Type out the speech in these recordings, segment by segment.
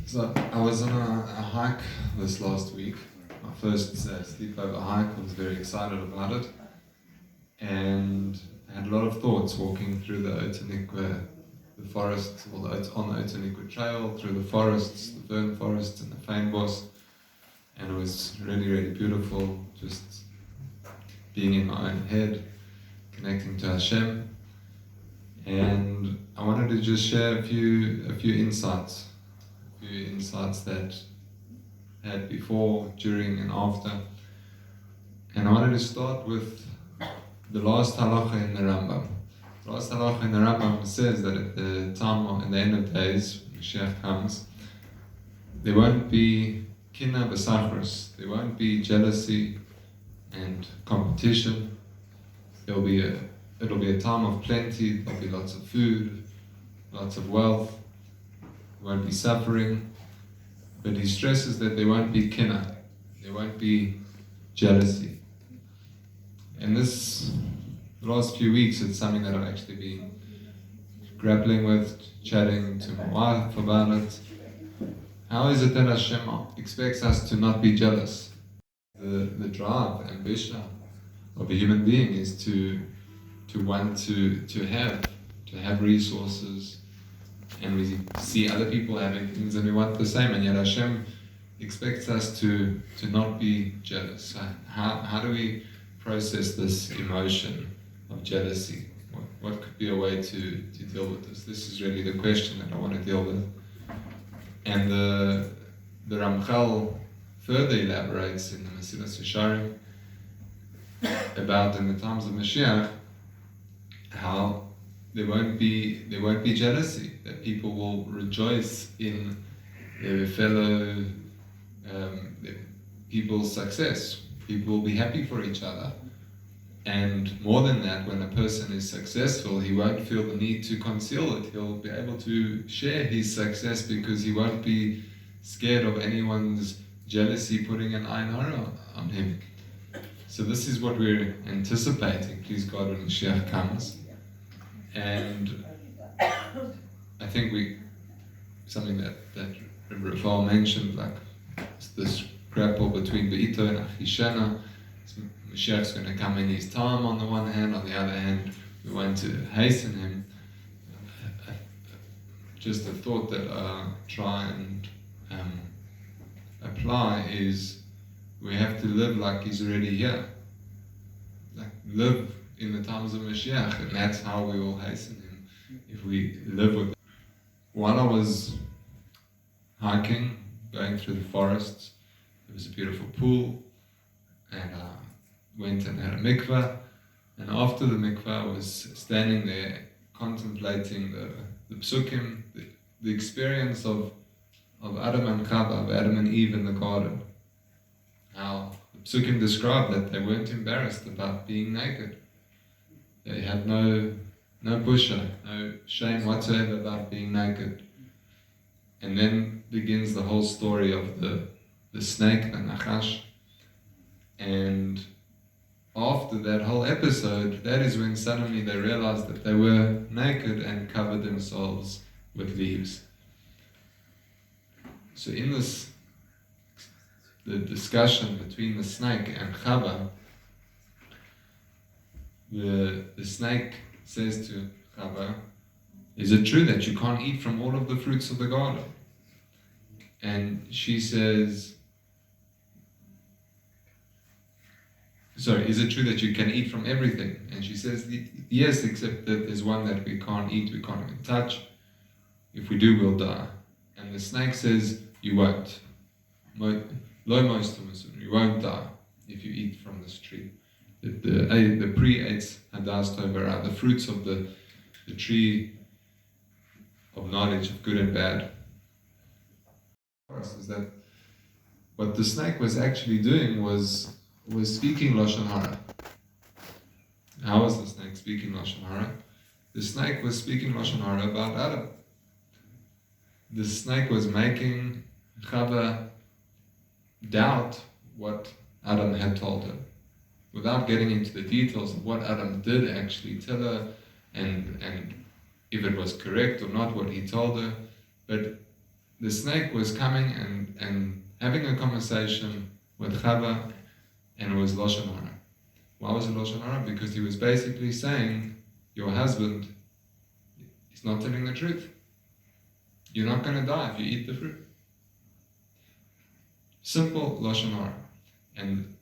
So I was on a hike this last week. My first sleepover hike. I was very excited about it, and I had a lot of thoughts walking through the Otanikwa, the forest, on the Otanikwa trail, through the forests, the fern forests and the fynbos, and it was really, really beautiful, just being in my own head, connecting to Hashem. And I wanted to just share a few insights that I had before, during and after. And I wanted to start with the last halacha in the Rambam. The last halacha in the Rambam says that at the time, in the end of days, when Mashiach comes, there won't be kina b'sachros, there won't be jealousy and competition. It'll be a time of plenty. There'll be lots of food, lots of wealth. There won't be suffering. But he stresses that there won't be kina, there won't be jealousy. And the last few weeks, it's something that I've actually been grappling with, chatting to my wife about it. How is it that Hashem expects us to not be jealous? The drive, the ambition of a human being is to want to have resources, and we see other people having things and we want the same, and yet Hashem expects us to not be jealous. So how do we process this emotion of jealousy? What could be a way to deal with this? This is really the question that I want to deal with. And the Ramchal further elaborates in the Mesilas Yesharim about, in the times of Mashiach, how there won't be jealousy, that people will rejoice in their fellow people's success. People will be happy for each other. And more than that, when a person is successful, he won't feel the need to conceal it. He'll be able to share his success because he won't be scared of anyone's jealousy putting an ayin hara on him. So this is what we're anticipating, please God, when Mashiach comes. And I think something that Rafael mentioned, like this grapple between Be'ito and Achishena. Mashiach's going to come in his time on the one hand, on the other hand, we want to hasten him. Just a thought that I try and apply is, we have to live like he's already here. Like, live in the times of Mashiach, and that's how we will hasten him, if we live with him. While I was hiking, going through the forests, there was a beautiful pool, and I went and had a mikvah, and after the mikvah I was standing there contemplating the psukim, the experience of Adam and Chava, of Adam and Eve in the garden. How the psukim described that they weren't embarrassed about being naked. They had no busha, no shame whatsoever about being naked. And then begins the whole story of the snake, the nachash. And after that whole episode, that is when suddenly they realized that they were naked and covered themselves with leaves. So in the discussion between the snake and Chava, the snake says to Chava, is it true that you can't eat from all of the fruits of the garden? And she says, sorry, is it true that you can eat from everything? And she says, yes, except that there's one that we can't eat, we can't even touch. If we do, we'll die. And the snake says, you won't. You won't die if you eat from this tree. The pre-eitz hadas tovara, the fruits of the tree of knowledge of good and bad. For us is that what the snake was actually doing was speaking Lashon Hara. How was the snake speaking Lashon Hara? The snake was speaking Lashon Hara about Adam. The snake was making Chava doubt what Adam had told her, without getting into the details of what Adam did actually tell her, and if it was correct or not what he told her. But the snake was coming and having a conversation with Chava, and it was Lashon Hara. Why was it Lashon Hara? Because he was basically saying, your husband is not telling the truth. You're not going to die if you eat the fruit. Simple Lashon Hara. And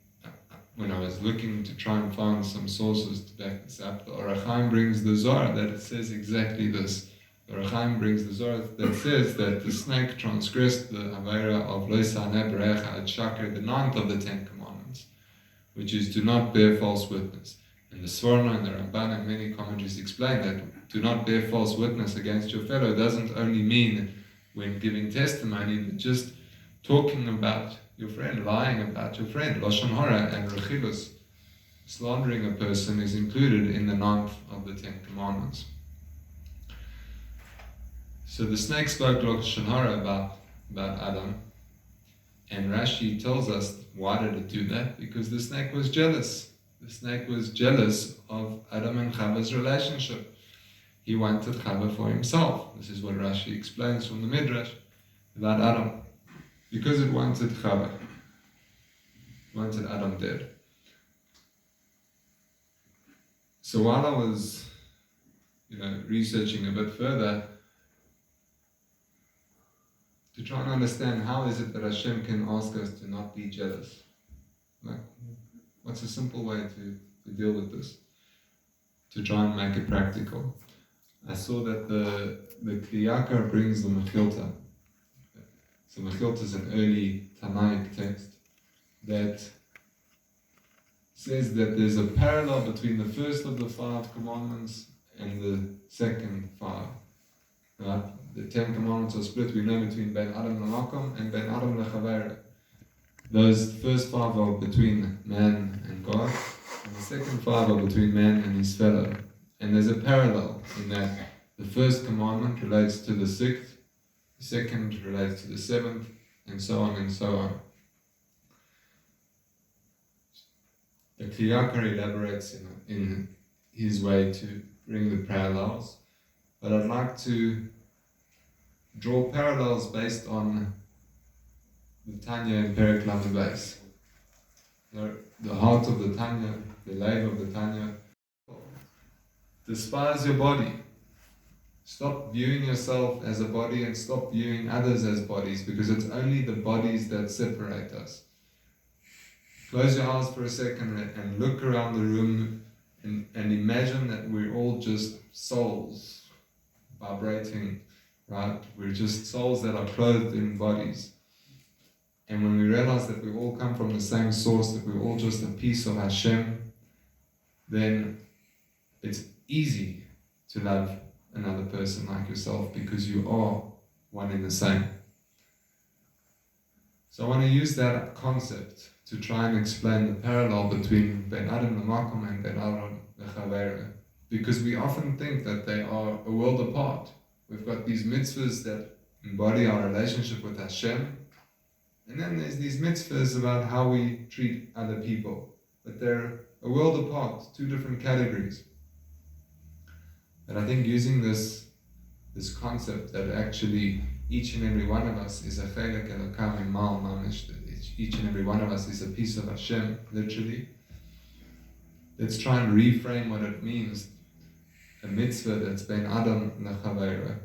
when I was looking to try and find some sources to back this up, the Orach Chaim brings the Zohar that says exactly this. The Orach Chaim brings the Zohar that says that the snake transgressed the Aveira of Lo Saneh Berecha Ad Shaker, the ninth of the Ten Commandments, which is to not bear false witness. And the Sforno and the Ramban and many commentaries explain that to not bear false witness against your fellow doesn't only mean when giving testimony, but just talking about your friend, lying about your friend. Lashon Hara and Rechilus, slandering a person, is included in the ninth of the Ten Commandments. So the snake spoke Lashon Hara about Adam, and Rashi tells us why did it do that? Because the snake was jealous. The snake was jealous of Adam and Chava's relationship. He wanted Chava for himself. This is what Rashi explains from the Midrash about Adam. Because it wanted Chava, wanted Adam dead. So while I was, researching a bit further to try and understand how is it that Hashem can ask us to not be jealous, like what's a simple way to deal with this, to try and make it practical. I saw that the Kliyakar brings the Mechilta. So Mechilta is an early Tanaic text that says that there's a parallel between the first of the 5 commandments and the second 5. Right? The 10 commandments are split, we know, between Ben Adam Lamakom and Ben Adam Lechavera. Those first 5 are between man and God, and the second 5 are between man and his fellow. And there's a parallel in that the first commandment relates to the 6th, the second relates to the 7th, and so on and so on. The Kliyakar elaborates in his way to bring the parallels, but I'd like to draw parallels based on the Tanya and Perek Lamed Beis. The heart of the Tanya, the life of the Tanya. Despise your body. Stop viewing yourself as a body and stop viewing others as bodies, because it's only the bodies that separate us. Close your eyes for a second and look around the room and imagine that we're all just souls vibrating, right? We're just souls that are clothed in bodies. And when we realize that we all come from the same source, that we're all just a piece of Hashem, then it's easy to love another person like yourself, because you are one and the same. So I want to use that concept to try and explain the parallel between Ben Adam Lamakom and Ben Adam Lechavera, because we often think that they are a world apart. We've got these mitzvahs that embody our relationship with Hashem, and then there's these mitzvahs about how we treat other people, but they're a world apart, 2 different categories. But I think using this concept that actually each and every one of us is a chelek elokam imal mamish, that each and every one of us is a piece of Hashem, literally. Let's try and reframe what it means, a mitzvah that's ben Adam lechavera.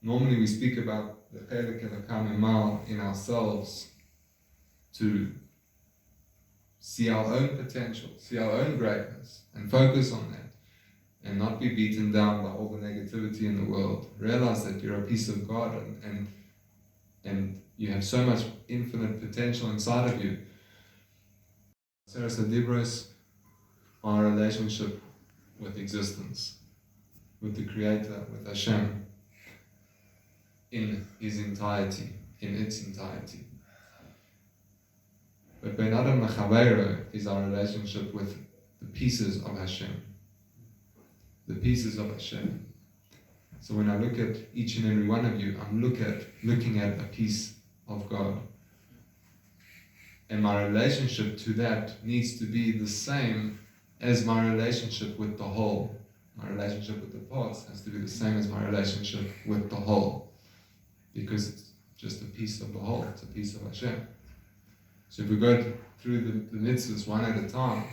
Normally we speak about the chelek elokam imal in ourselves to see our own potential, see our own greatness, and focus on that. And not be beaten down by all the negativity in the world. Realize that you're a piece of God and you have so much infinite potential inside of you. Seres Adibros, our relationship with existence, with the Creator, with Hashem, in His entirety, in its entirety. But Ben Adam Lechavero is our relationship with the pieces of Hashem. The pieces of Hashem. So when I look at each and every one of you, I'm looking at a piece of God. And my relationship to that needs to be the same as my relationship with the whole. My relationship with the parts has to be the same as my relationship with the whole. because it's just a piece of the whole, it's a piece of Hashem. So if we go through the mitzvahs one at a time,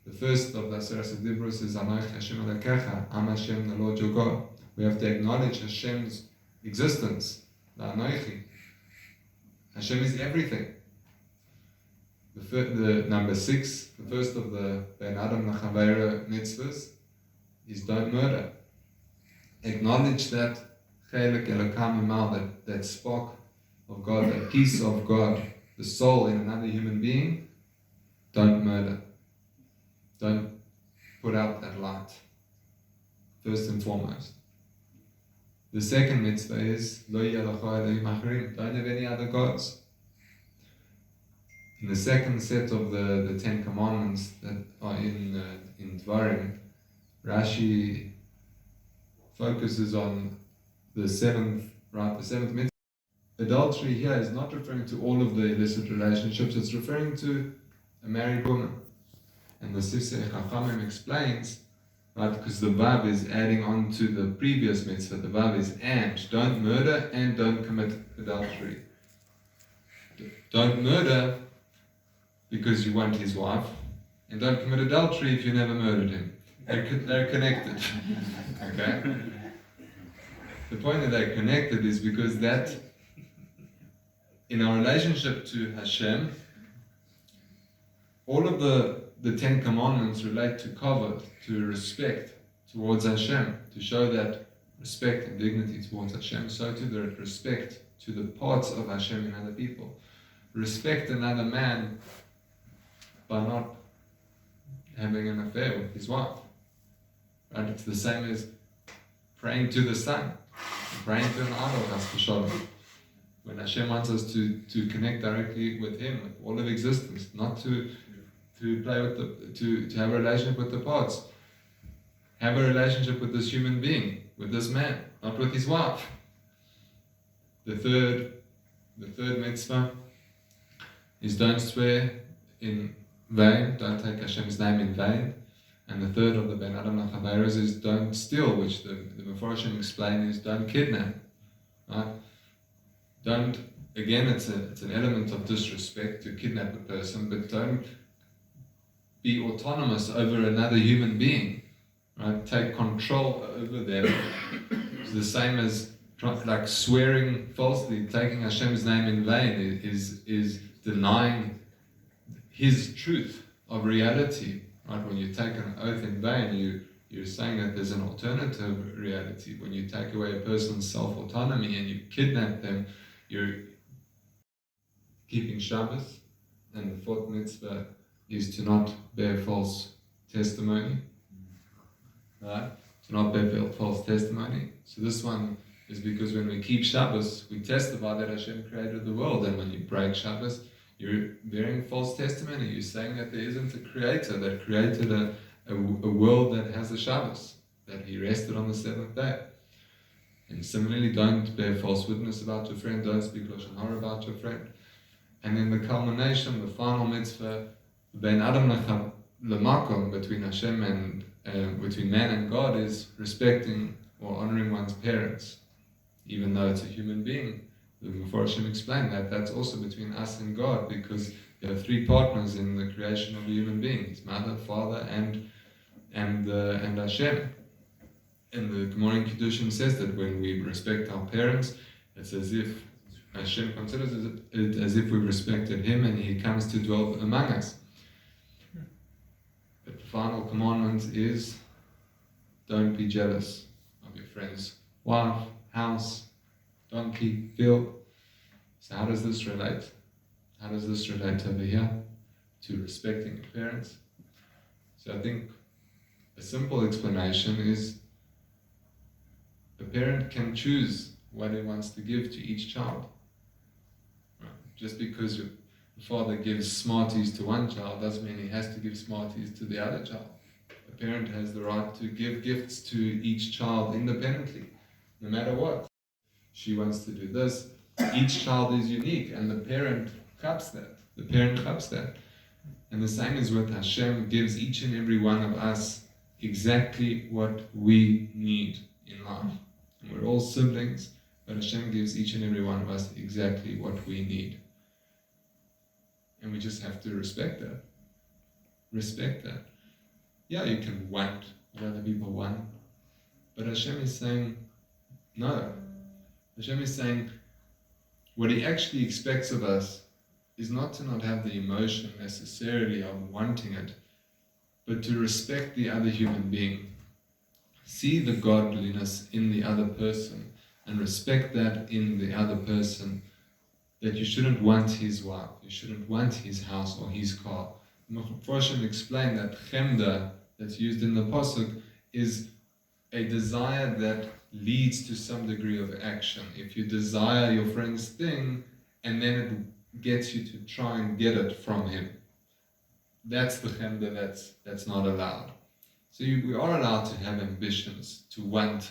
the first of the Aseres Dibros is Anoich Hashem Elokecha, I'm Hashem, the Lord your God. We have to acknowledge Hashem's existence, the Anoichi. Hashem is everything. The number 6, the first of the Ben Adam Lachaveira mitzvahs is don't murder. Acknowledge that Chelek Elokam Imal, that spark of God, that piece of God, the soul in another human being. Don't murder. Don't put out that light. First and foremost. The second mitzvah is Lo Yalacha Elohim Acharim. Don't have any other gods. In the second set of the 10 commandments that are in Dvarim, Rashi focuses on the seventh mitzvah. Adultery here is not referring to all of the illicit relationships, it's referring to a married woman. And the Sifsei Chachamim explains, right, because the Vav is adding on to the previous mitzvah, the Vav is and, don't murder and don't commit adultery. Don't murder because you want his wife, and don't commit adultery if you never murdered him. They're connected. Okay? The point that they're connected is because that, in our relationship to Hashem, all of the 10 commandments relate to kavod, to respect towards Hashem, to show that respect and dignity towards Hashem, so too the respect to the parts of Hashem in other people. Respect another man by not having an affair with his wife. Right? It's the same as praying to the sun, praying to an idol, that's for sure. When Hashem wants us to connect directly with Him, with all of existence, not to play with to have a relationship with the parts. Have a relationship with this human being, with this man, not with his wife. The third mitzvah is don't swear in vain, don't take Hashem's name in vain. And the third of the Ben Adam Lachaveros is don't steal, which the Meforshim explain is don't kidnap. Right? Don't, again, it's an element of disrespect to kidnap a person, but don't be autonomous over another human being. Right? Take control over them. It's the same as like swearing falsely, taking Hashem's name in vain is denying His truth of reality. Right? When you take an oath in vain, you're saying that there's an alternative reality. When you take away a person's self-autonomy and you kidnap them, you're keeping Shabbos. And the fourth mitzvah is to not bear false testimony. Right? To not bear false testimony. So this one is because when we keep Shabbos, we testify that Hashem created the world. And when you break Shabbos, you're bearing false testimony. You're saying that there isn't a creator that created a world that has a Shabbos, that He rested on the seventh day. And similarly, don't bear false witness about your friend, don't speak Lashon Hara about your friend. And then the culmination, the final mitzvah, Ben Adam Lamakom, between Hashem and between man and God, is respecting or honoring one's parents, even though it's a human being. The Meforshim explained that that's also between us and God, because there are three partners in the creation of a human being: his mother, father, and Hashem. And the Gemara in Kiddushin says that when we respect our parents, it's as if Hashem considers it as if we respected Him and He comes to dwell among us. But the final commandment is don't be jealous of your friend's wife, house, donkey, field. So how does this relate? How does this relate over here to respecting your parents? So I think a simple explanation is a parent can choose what he wants to give to each child. Right? Just because your father gives Smarties to one child doesn't mean he has to give Smarties to the other child. A parent has the right to give gifts to each child independently, no matter what. She wants to do this. Each child is unique, and the parent cups that. The parent cups that. And the same is what Hashem gives each and every one of us exactly what we need in life. And we're all siblings, but Hashem gives each and every one of us exactly what we need. And we just have to respect that. Respect that. Yeah, you can want what other people want, but Hashem is saying, no. Hashem is saying, what He actually expects of us is not to not have the emotion necessarily of wanting it, but to respect the other human being. See the godliness in the other person and respect that in the other person, that you shouldn't want his wife, you shouldn't want his house or his car. Mephoshim explained that chemda that's used in the pasuk is a desire that leads to some degree of action. If you desire your friend's thing and then it gets you to try and get it from him, that's the chemda that's not allowed. So we are allowed to have ambitions, to want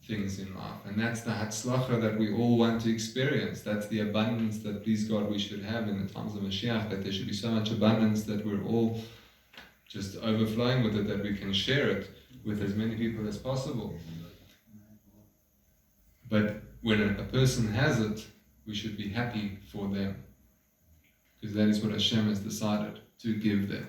things in life, and that's the hatzlacha that we all want to experience. That's the abundance that, please God, we should have in the times of Mashiach, that there should be so much abundance that we're all just overflowing with it, that we can share it with as many people as possible. But when a person has it, we should be happy for them, because that is what Hashem has decided to give them.